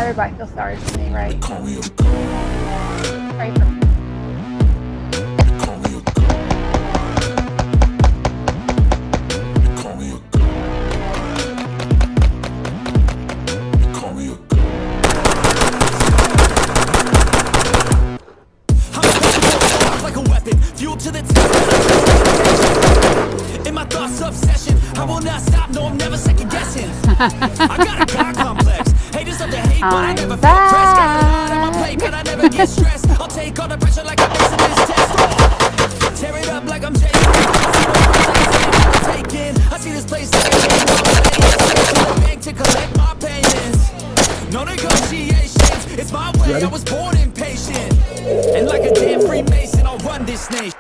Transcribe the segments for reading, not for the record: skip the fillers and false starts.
Everybody feels sorry for me, right? Pray for me. Like a weapon, fuel to the top. In my thoughts, obsession. I will not stop. No, I'm never second guessing. I got a God complex. Haters love to hate, but I never feel pressed. Got a lot on my plate, but I never get stressed. I'll take all the pressure like I'm facing this test. Tear it up like I'm Jay. I see this place like a game. To the bank to collect my payments. No negotiations. It's my way. I was born impatient. And like a damn Freemason, I'll run this nation.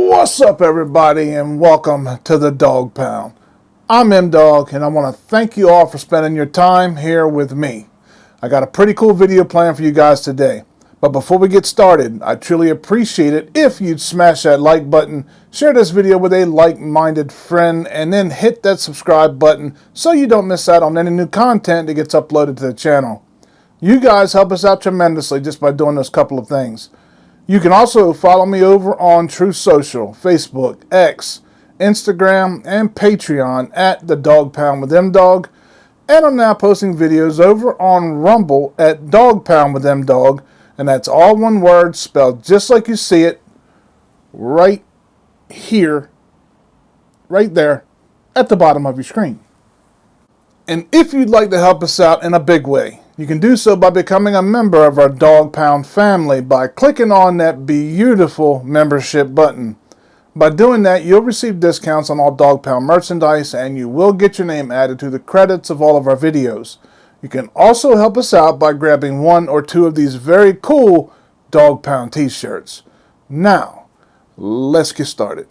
What's up, everybody, and welcome to the Dog Pound. I'm M-Dog, and I want to thank you all for spending your time here with me. I got a pretty cool video planned for you guys today. But before we get started, I truly appreciate it if you'd smash that like button, share this video with a like-minded friend, and then hit that subscribe button so you don't miss out on any new content that gets uploaded to the channel. You guys help us out tremendously just by doing those couple of things. You can also follow me over on Truth Social, Facebook, X, Instagram, and Patreon at The Dog Pound with M-Dog. And I'm now posting videos over on Rumble at Dog Pound with M-Dog. And that's all one word, spelled just like you see it, right here, right there, at the bottom of your screen. And if you'd like to help us out in a big way, you can do so by becoming a member of our Dog Pound family by clicking on that beautiful membership button. By doing that, you'll receive discounts on all Dog Pound merchandise, and you will get your name added to the credits of all of our videos. You can also help us out by grabbing one or two of these very cool Dog Pound t-shirts. Now, let's get started.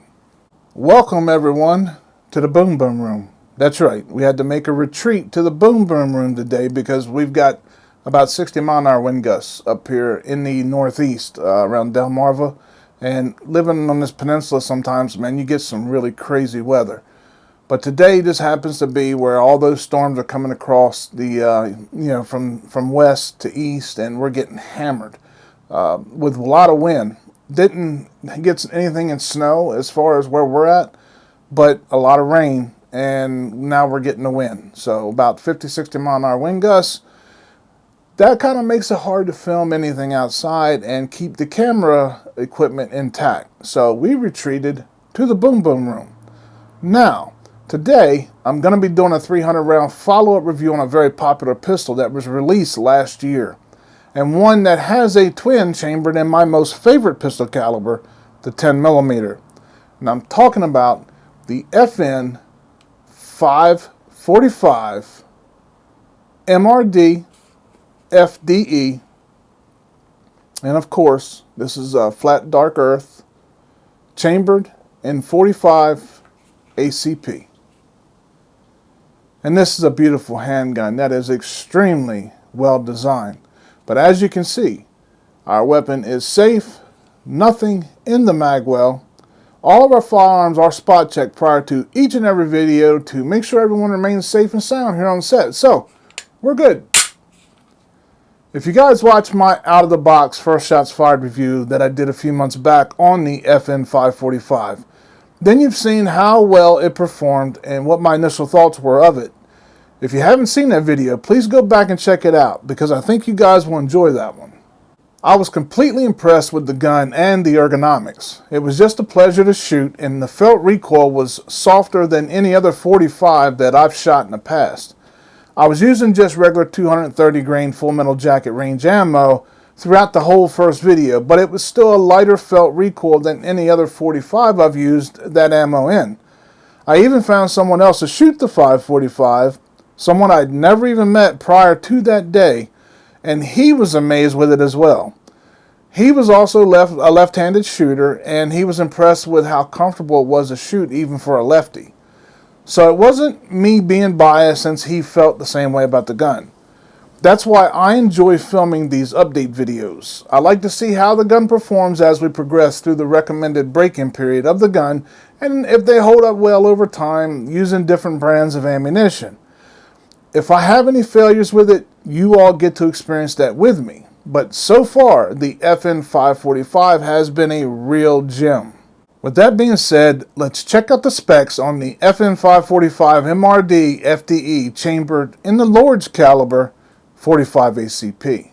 Welcome, everyone, to the Boom Boom Room. That's right, we had to make a retreat to the Boom Boom Room today because we've got about 60-mile-an-hour wind gusts up here in the northeast around Delmarva. And living on this peninsula sometimes, man, you get some really crazy weather. But today this happens to be where all those storms are coming across the, from west to east, and we're getting hammered with a lot of wind. Didn't get anything in snow as far as where we're at, but a lot of rain. And now we're getting the wind. So about 50, 60-mile-an-hour wind gusts. That kind of makes it hard to film anything outside and keep the camera equipment intact. So we retreated to the Boom Boom Room. Now, today, I'm going to be doing a 300-round follow-up review on a very popular pistol that was released last year. And one that has a twin chambered in my most favorite pistol caliber, the 10mm. And I'm talking about the FN 545 MRD FDE, and of course this is a flat dark earth chambered in 45 ACP. And this is a beautiful handgun that is extremely well designed. But as you can see, our weapon is safe, nothing in the magwell. All of our firearms are spot checked prior to each and every video to make sure everyone remains safe and sound here on set. So, we're good. If you guys watched my out-of-the-box first shots fired review that I did a few months back on the FN 545, Then you've seen how well it performed and what my initial thoughts were of it. If you haven't seen that video, please go back and check it out because I think you guys will enjoy that one. I was completely impressed with the gun and the ergonomics. It was just a pleasure to shoot, and the felt recoil was softer than any other 45 that I've shot in the past. I was using just regular 230 grain full metal jacket range ammo throughout the whole first video, but it was still a lighter felt recoil than any other 45 I've used that ammo in. I even found someone else to shoot the 545, someone I'd never even met prior to that day, and he was amazed with it as well. He was also a left-handed shooter, and he was impressed with how comfortable it was to shoot even for a lefty. So it wasn't me being biased since he felt the same way about the gun. That's why I enjoy filming these update videos. I like to see how the gun performs as we progress through the recommended break-in period of the gun, and if they hold up well over time using different brands of ammunition. If I have any failures with it, you all get to experience that with me. But so far, the FN 545 has been a real gem. With that being said, let's check out the specs on the FN 545 MRD FDE chambered in the Lord's caliber 45 ACP.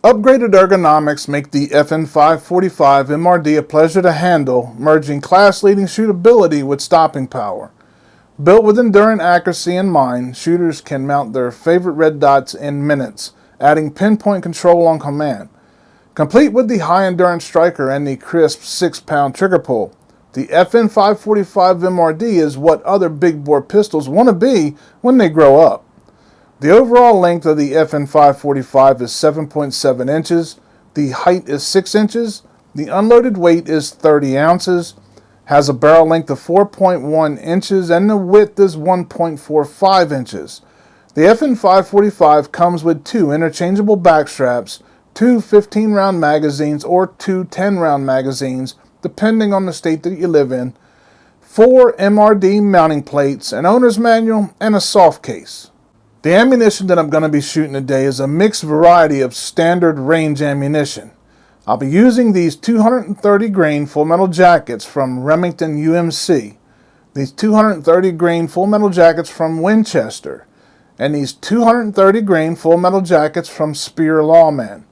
Upgraded ergonomics make the FN 545 MRD a pleasure to handle, merging class-leading shootability with stopping power. Built with enduring accuracy in mind, shooters can mount their favorite red dots in minutes, adding pinpoint control on command. Complete with the high-endurance striker and the crisp 6-pound trigger pull, the FN 545 MRD is what other big bore pistols want to be when they grow up. The overall length of the FN 545 is 7.7 inches, the height is 6 inches, the unloaded weight is 30 ounces, has a barrel length of 4.1 inches, and the width is 1.45 inches. The FN 545 comes with 2 interchangeable back straps, 2 15-round magazines or 2 10-round magazines, depending on the state that you live in, 4 MRD mounting plates, an owner's manual, and a soft case. The ammunition that I'm going to be shooting today is a mixed variety of standard range ammunition. I'll be using these 230 grain full metal jackets from Remington UMC, these 230 grain full metal jackets from Winchester, and these 230 grain full metal jackets from Speer Lawman.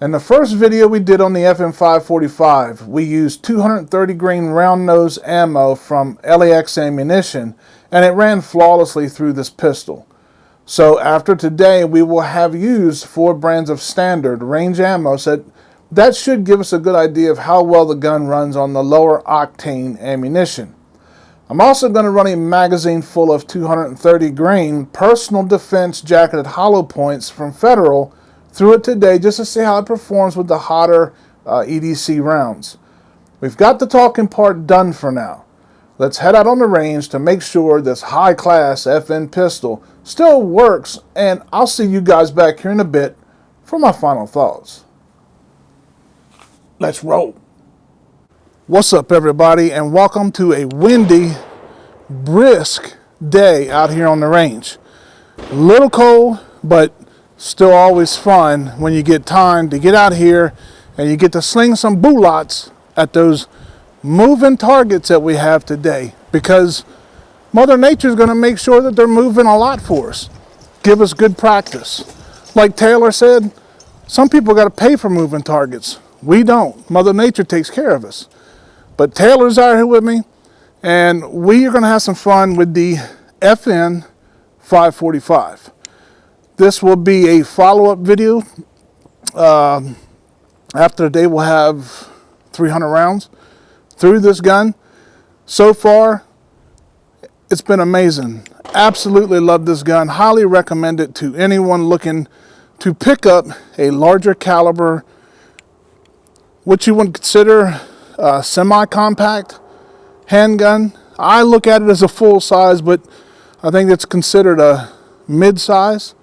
In the first video we did on the FN 545, we used 230 grain round nose ammo from LAX Ammunition, and it ran flawlessly through this pistol. So after today, we will have used 4 brands of standard range ammo, so that should give us a good idea of how well the gun runs on the lower octane ammunition. I'm also going to run a magazine full of 230 grain personal defense jacketed hollow points from Federal through it today just to see how it performs with the hotter EDC rounds. We've got the talking part done for now. Let's head out on the range to make sure this high-class FN pistol still works, and I'll see you guys back here in a bit for my final thoughts. Let's roll. What's up, everybody, and welcome to a windy, brisk day out here on the range. A little cold, but still always fun when you get time to get out here and you get to sling some bullets at those moving targets that we have today. because Mother Nature is going to make sure that they're moving a lot for us. Give us good practice. Like Taylor said, some people got to pay for moving targets. We don't. Mother Nature takes care of us. But Taylor's out here with me, and we are going to have some fun with the FN 545. This will be a follow-up video. After the day, we'll have 300 rounds through this gun. So far, it's been amazing. Absolutely love this gun. Highly recommend it to anyone looking to pick up a larger caliber, what you would consider a semi-compact handgun. I look at it as a full size, but I think it's considered a mid-size.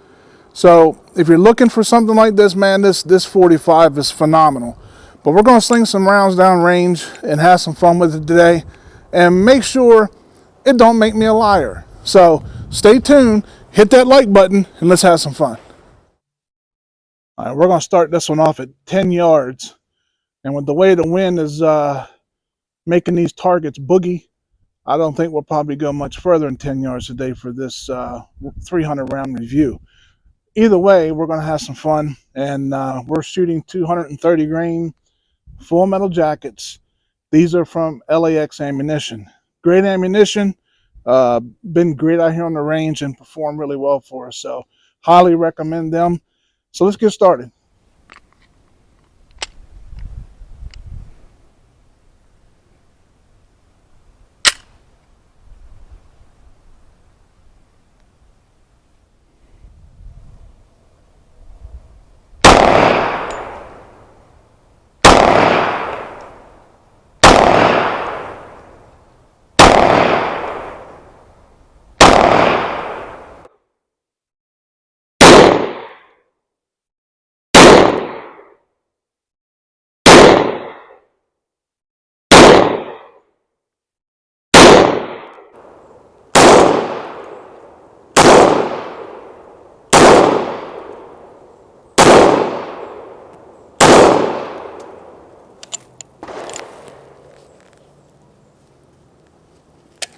So if you're looking for something like this, man, this 45 is phenomenal. But we're going to sling some rounds down range and have some fun with it today, and make sure it don't make me a liar. So stay tuned, hit that like button, and let's have some fun. All right, we're going to start this one off at 10 yards. And with the way the wind is making these targets boogie, I don't think we'll probably go much further than 10 yards today for this 300 round review. Either way, we're going to have some fun, and we're shooting 230 grain full metal jackets. These are from LAX ammunition. Great ammunition, been great out here on the range and performed really well for us. So highly recommend them. So let's get started.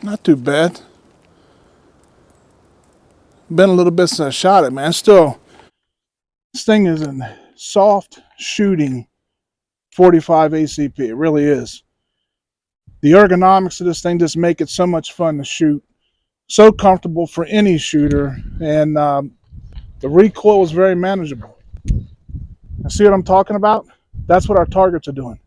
Not too bad. Been a little bit since I shot it, man. Still, this thing is a soft shooting 45 ACP. It really is. The ergonomics of this thing just make it so much fun to shoot. So comfortable for any shooter, and the recoil is very manageable. And see what I'm talking about? That's what our targets are doing.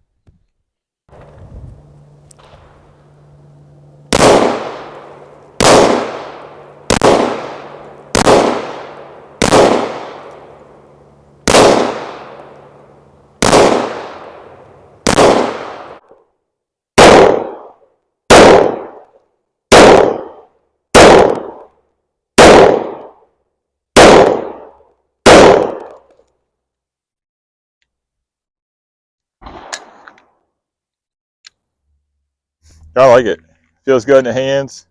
I like it. Feels good in the hands.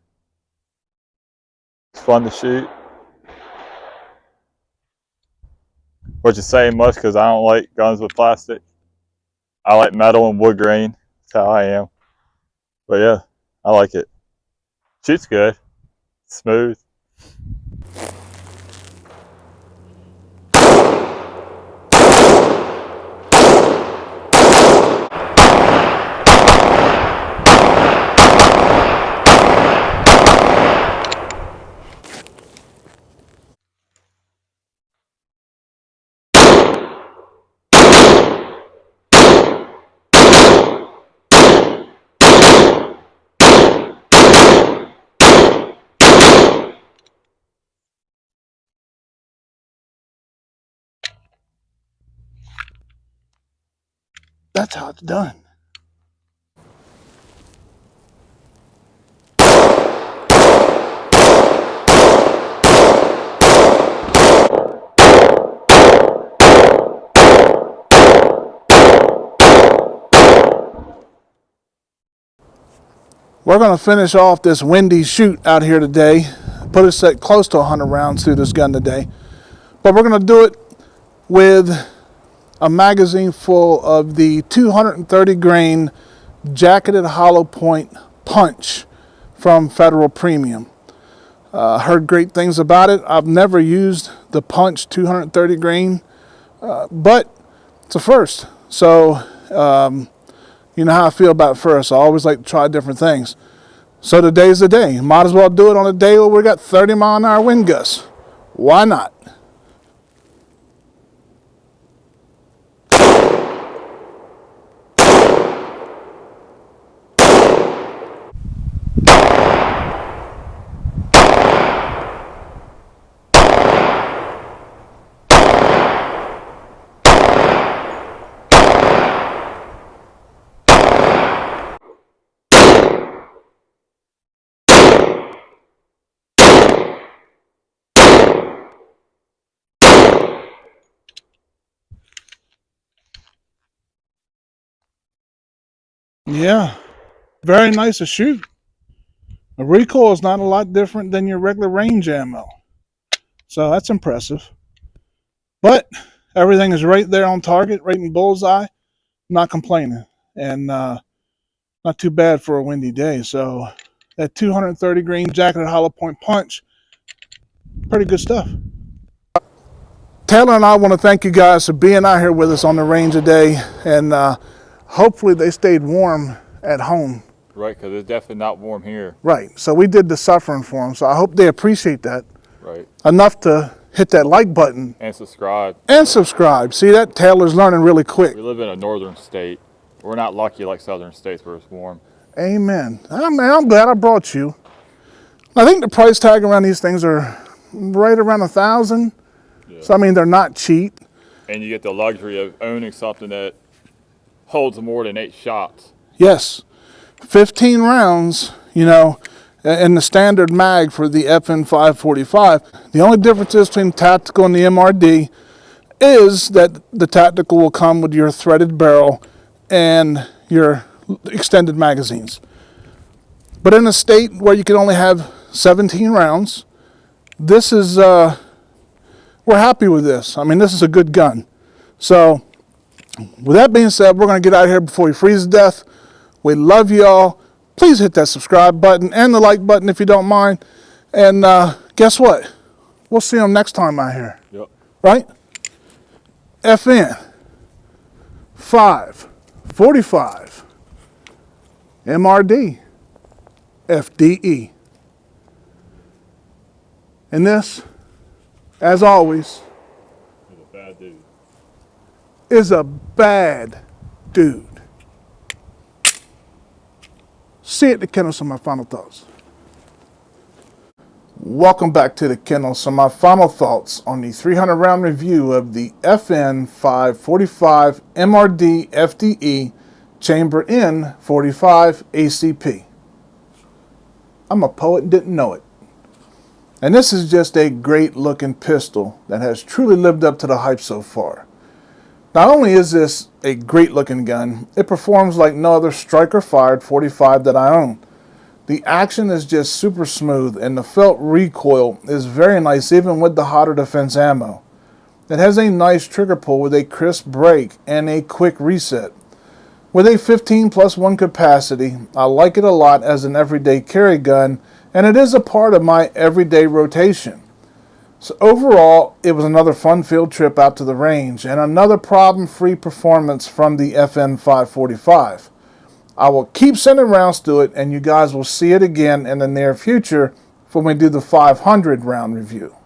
It's fun to shoot. Which is saying much because I don't like guns with plastic. I like metal and wood grain. That's how I am. But yeah, I like it. Shoots good. Smooth. That's how it's done. We're going to finish off this windy shoot out here today. Put us at close to 100 rounds through this gun today. But we're going to do it with a magazine full of the 230 grain jacketed hollow point punch from Federal Premium. Heard great things about it. I've never used the Punch 230 grain, but it's a first. So, you know how I feel about first. I always like to try different things. So today's the day. Might as well do it on a day where we got 30-mile-an-hour wind gusts. Why not? Yeah, very nice to shoot. The recoil is not a lot different than your regular range ammo. So that's impressive. But everything is right there on target, right in bullseye. Not complaining. And not too bad for a windy day. So that 230 grain jacketed hollow point punch, pretty good stuff. Taylor and I want to thank you guys for being out here with us on the range today. And hopefully they stayed warm at home. Right, because it's definitely not warm here. Right. So we did the suffering for them. So I hope they appreciate that. Right. Enough to hit that like button. And subscribe. And subscribe. See that? Taylor's learning really quick. We live in a northern state. We're not lucky like southern states where it's warm. Amen. I'm glad I brought you. I think the price tag around these things are right around $1,000. Yeah. So I mean, they're not cheap. And you get the luxury of owning something that holds more than 8 shots. Yes. 15 rounds, you know, in the standard mag for the FN 545. The only difference is between tactical and the MRD is that the tactical will come with your threaded barrel and your extended magazines. But in a state where you can only have 17 rounds, this is, we're happy with this. I mean, this is a good gun. So, with that being said, we're going to get out of here before we freeze to death. We love y'all. Please hit that subscribe button and the like button if you don't mind. And guess what? We'll see them next time out here. Yep. Right? FN 545 MRD FDE. And this, as always, is a bad dude. See you at the kennel. Some of my final thoughts. Welcome back to the kennel. Some of my final thoughts on the 300 round review of the FN 545 MRD FDE Chamber in 45 ACP. I'm a poet and didn't know it. And this is just a great looking pistol that has truly lived up to the hype so far. Not only is this a great looking gun, it performs like no other striker fired 45 that I own. The action is just super smooth and the felt recoil is very nice even with the hotter defense ammo. It has a nice trigger pull with a crisp break and a quick reset. With a 15+1 capacity, I like it a lot as an everyday carry gun, and it is a part of my everyday rotation. So overall, it was another fun field trip out to the range and another problem-free performance from the FN 545. I will keep sending rounds to it, and you guys will see it again in the near future when we do the 500 round review.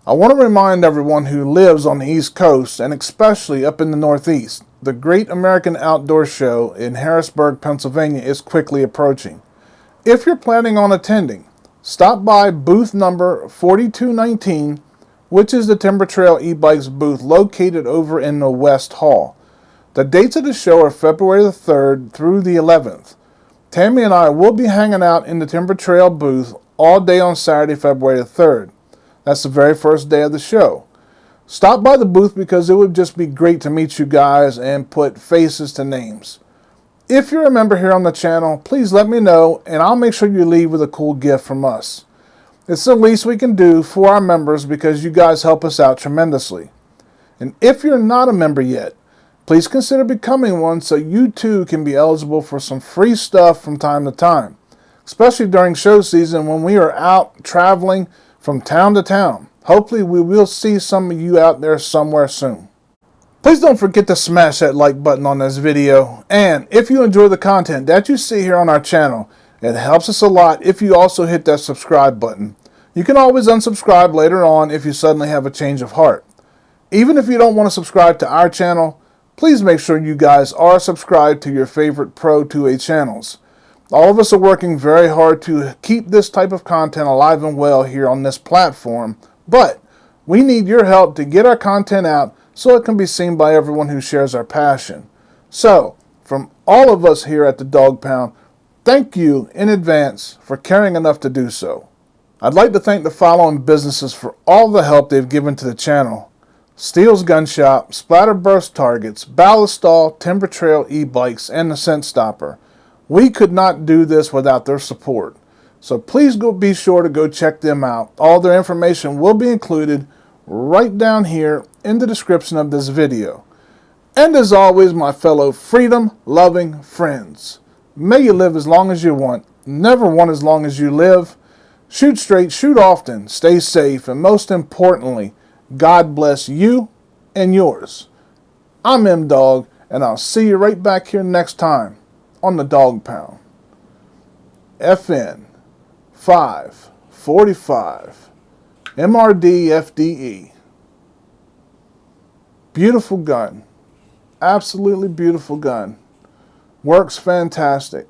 I want to remind everyone who lives on the East Coast, and especially up in the Northeast, the Great American Outdoor Show in Harrisburg, Pennsylvania is quickly approaching. If you're planning on attending, stop by booth number 4219, which is the TIMBERTRAIL e-bikes booth located over in the West Hall. The dates of the show are February the 3rd through the 11th. Tammy and I will be hanging out in the TIMBERTRAIL booth all day on Saturday, February the 3rd. That's the very first day of the show. Stop by the booth because it would just be great to meet you guys and put faces to names. If you're a member here on the channel, please let me know and I'll make sure you leave with a cool gift from us. It's the least we can do for our members because you guys help us out tremendously. And if you're not a member yet, please consider becoming one so you too can be eligible for some free stuff from time to time. especially during show season when we are out traveling from town to town. Hopefully we will see some of you out there somewhere soon. Please don't forget to smash that like button on this video, and if you enjoy the content that you see here on our channel, it helps us a lot if you also hit that subscribe button. You can always unsubscribe later on if you suddenly have a change of heart. Even if you don't want to subscribe to our channel, please make sure you guys are subscribed to your favorite Pro 2A channels. All of us are working very hard to keep this type of content alive and well here on this platform, but we need your help to get our content out so it can be seen by everyone who shares our passion. So, from all of us here at the Dog Pound, thank you in advance for caring enough to do so. I'd like to thank the following businesses for all the help they've given to the channel: STEELE'S Gun Shop, SPLATTERBURST Targets, BALLISTOL, TIMBERTRAIL e-bikes, and the Scent Stopper. We could not do this without their support. So please be sure to go check them out. All their information will be included right down here in the description of this video. And as always, my fellow freedom-loving friends, may you live as long as you want, never want as long as you live. Shoot straight, shoot often, stay safe, and most importantly, God bless you and yours. I'm M-Dog, and I'll see you right back here next time on the Dog Pound. FN 545 MRD FDE. Beautiful gun. Absolutely beautiful gun. Works fantastic.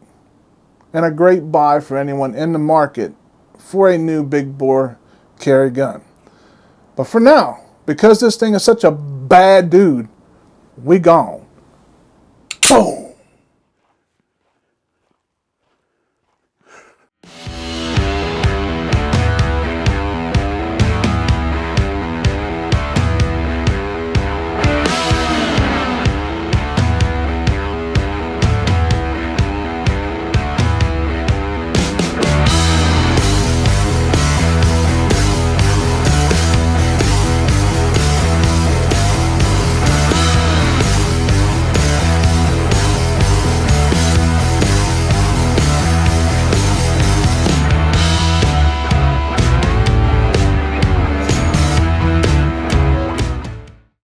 And a great buy for anyone in the market for a new big bore carry gun. But for now, because this thing is such a bad dude, we gone. Boom!